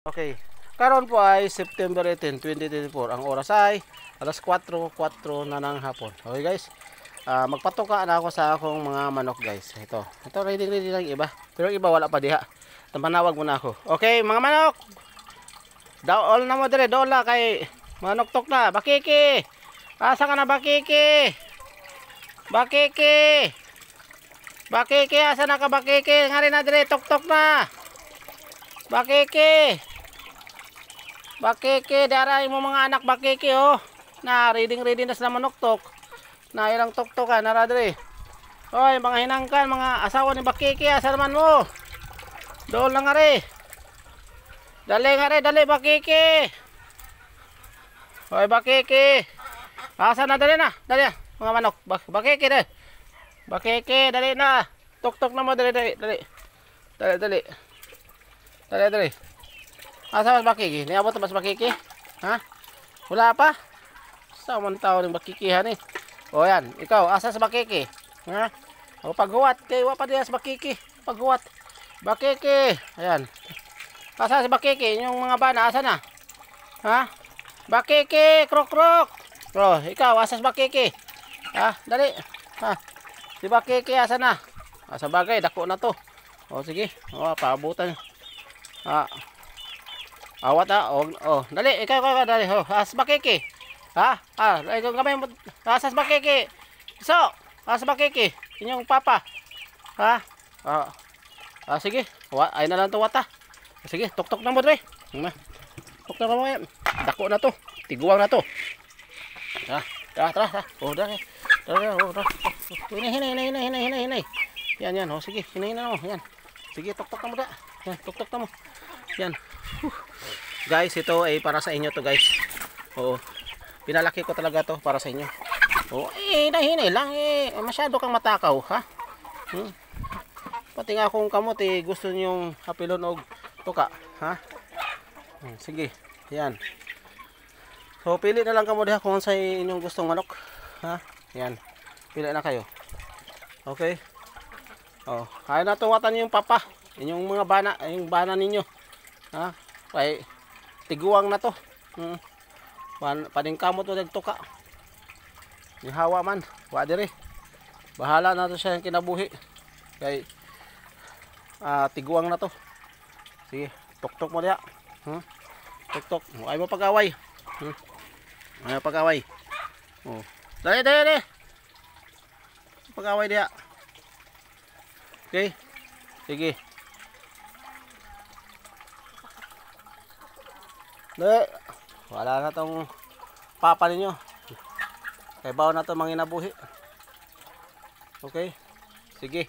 Okay. Karon po ay September 18, 2024. Ang oras ay alas 4:04 na ng hapon. Okay guys. Magpatuka na ako sa akong mga manok guys. Ito ready lang iba. Pero iba wala pa diha. Manawag muna ako. Okay mga manok. All na mo dire, dola kay manok tok na. Bakiki. Asa ka na bakiki? Bakiki. Bakiki asa na ka bakiki? Ngari na dire tok na. Bakiki. Bakiki, daray mo mga anak bakiki oh. Na ready na sa manok tok. Na ilang tok ka nara dire. Oy, mga hinangkan, mga asawa ni bakiki, asa naman mo? Dol na nga re. Dali bakiki. Oy, bakiki. Asa na dali na? Dali mga manok. Bakiki de. Bakiki, dali na. Tok na mo dali. Dali. Asa mas bakiki? Niabot mas bakiki? Ha? Wala pa? Sa man tao ng bakikihan eh. O yan, ikaw, asa sa bakiki? Ha? O paghuwat, kay wa pa diya sa bakiki. Paghuwat. Bakiki. Ayan. Asa sa bakiki? Yung mga bana, asa na? Ha? Bakiki, krok. O, ikaw, asa sa bakiki? Ha? Dali. Ha? Si bakiki, asa na? Asa bagay, dako na to. O sige, o paabutan. Ha? Awat dali, ikaw dali. Oh, as bakiki. Ha? Ikaw gamay mo. Asas bakiki. So, as bakiki. Inyong papa. Ha? Sige. Ay na lang to wata. Sige, tok na mo dre. Tok na mo yan. Dako na to. Tiguang na to. Tara. Oh, dali. Tara. Hinay. Yan. Oh, sige. Hinay na mo. Yan. Sige, tok na mo da. Yan, tok na mo. Yan. Guys, ito ay para sa inyo to guys. Oo. Pinalaki ko talaga to para sa inyo. Oo, hinay lang eh. Masyado kang matakaw, ha? Pati nga kung kamot eh, gusto niyong hapilon og tuka, ha? Sige, yan. So, pili na lang kamo diha kung sa inyong gustong manok, ha? Yan. Pili na kayo. Okay? Oh, kaya na tuwatan yung papa. Inyong mga bana, yung bana ninyo. Ha? Kay tiguang na to. Paning kamot to nagtuka. Ni hawa man, wa dire. Bahala na to siya yung kinabuhi. Kay tiguang na to. Sige, tok mo diha. Tok. Ay mo pag-away. Ay pag-away. Oh. Dali. Pag-away diha. Okay? Sige. Wala na tong papa ninyo. Kay bawo na to manginabuhi. Okay? Sige.